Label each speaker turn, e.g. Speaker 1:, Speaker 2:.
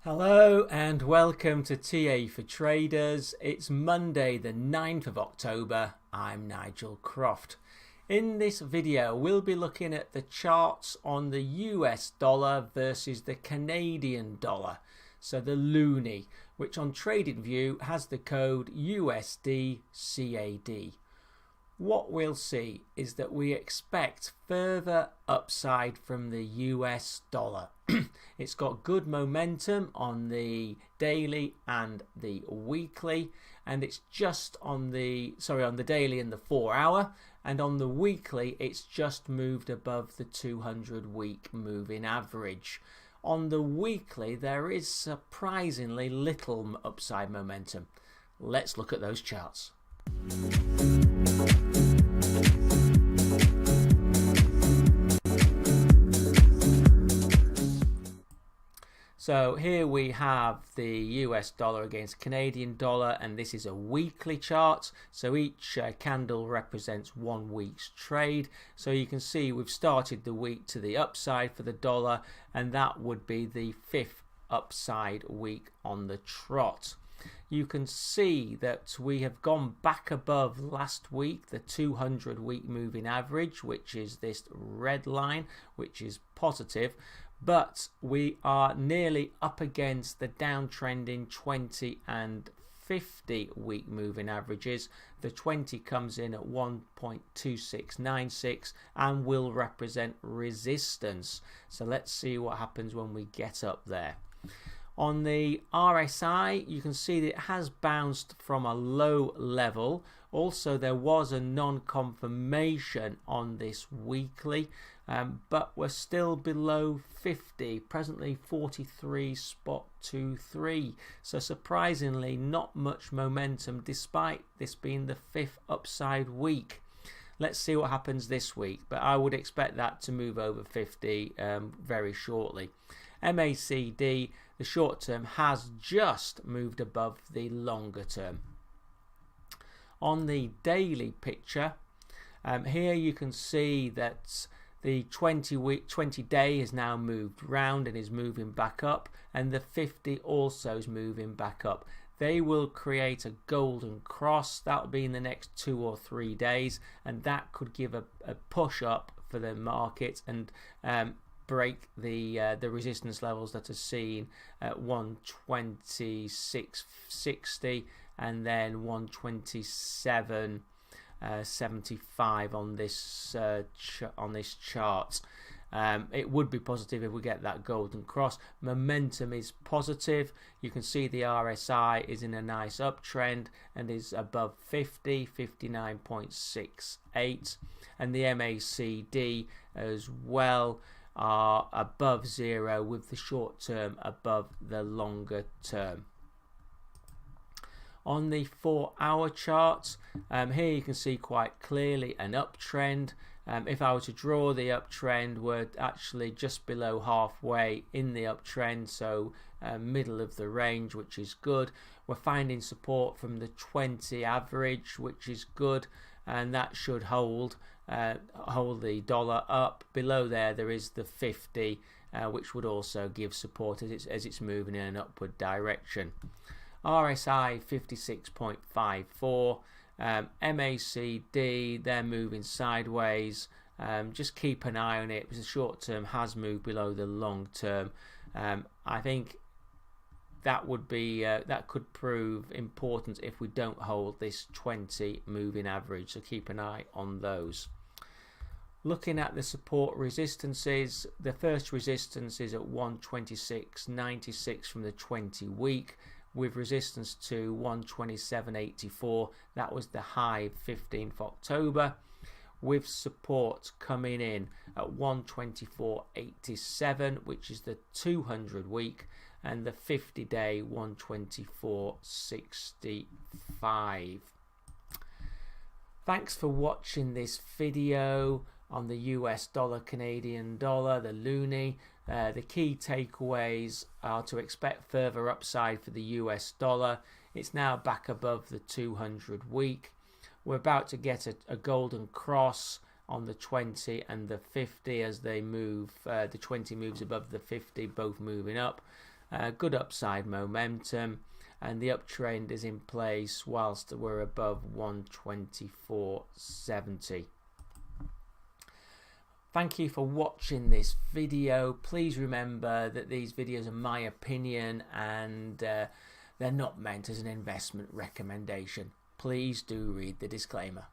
Speaker 1: Hello and welcome to TA for Traders. It's Monday the 9th of October. I'm Nigel Croft. In this video we'll be looking at the charts on the US dollar versus the Canadian dollar. So the loonie, which on TradingView has the code USDCAD. What we'll see is that we expect further upside from the US dollar. It's got good momentum on the daily and the weekly, and it's just on the daily and the 4 hour, and on the weekly it's just moved above the 200-week moving average. On the weekly there is surprisingly little upside momentum. Let's look at those charts. So here we have the US dollar against Canadian dollar, and this is a weekly chart. So each candle represents 1 week's trade. So you can see we've started the week to the upside for the dollar, and that would be the 5th upside week on the trot. You can see that we have gone back above last week, the 200-week moving average, which is this red line, which is positive. But we are nearly up against the downtrending 20 and 50-week moving averages. The 20 comes in at 1.2696 and will represent resistance. So let's see what happens when we get up there. On the RSI, you can see that it has bounced from a low level. Also, there was a non-confirmation on this weekly, but we're still below 50, presently 43.23. So surprisingly, not much momentum despite this being the 5th upside week. Let's see what happens this week, but I would expect that to move over 50 very shortly. MACD, the short term, has just moved above the longer term. On the daily picture, here you can see that the 20 day has now moved round and is moving back up, and the 50 also is moving back up. They will create a golden cross. That will be in the next 2 or 3 days, and that could give a push up for the market and break the resistance levels that are seen at 126.60 and then 127.75 on this chart. It would be positive if we get that golden cross. Momentum is positive. You can see the RSI is in a nice uptrend and is above 50, 59.68, and the MACD as well are above 0, with the short term above the longer term. On the 4 hour chart, here you can see quite clearly an uptrend. If I were to draw the uptrend, we're actually just below halfway in the uptrend, so middle of the range, which is good. We're finding support from the 20 average, which is good, and that should hold the dollar up. Below there is the 50, which would also give support as it's moving in an upward direction. RSI 56.54, MACD, they're moving sideways. Just keep an eye on it because the short term has moved below the long term. I think that could prove important if we don't hold this 20 moving average, so keep an eye on those. Looking at the support resistances, the first resistance is at 126.96 from the 20 week, with resistance to 127.84. That was the high 15th October, with support coming in at 124.87, which is the 200 week, and the 50 day 124.65. Thanks for watching this video on the US dollar, Canadian dollar, the loonie. The key takeaways are to expect further upside for the US dollar. It's now back above the 200 week. We're about to get a golden cross on the 20 and the 50 as they move. The 20 moves above the 50, both moving up. Good upside momentum, and the uptrend is in place whilst we're above 124.70. Thank you for watching this video. Please remember that these videos are my opinion and they're not meant as an investment recommendation. Please do read the disclaimer.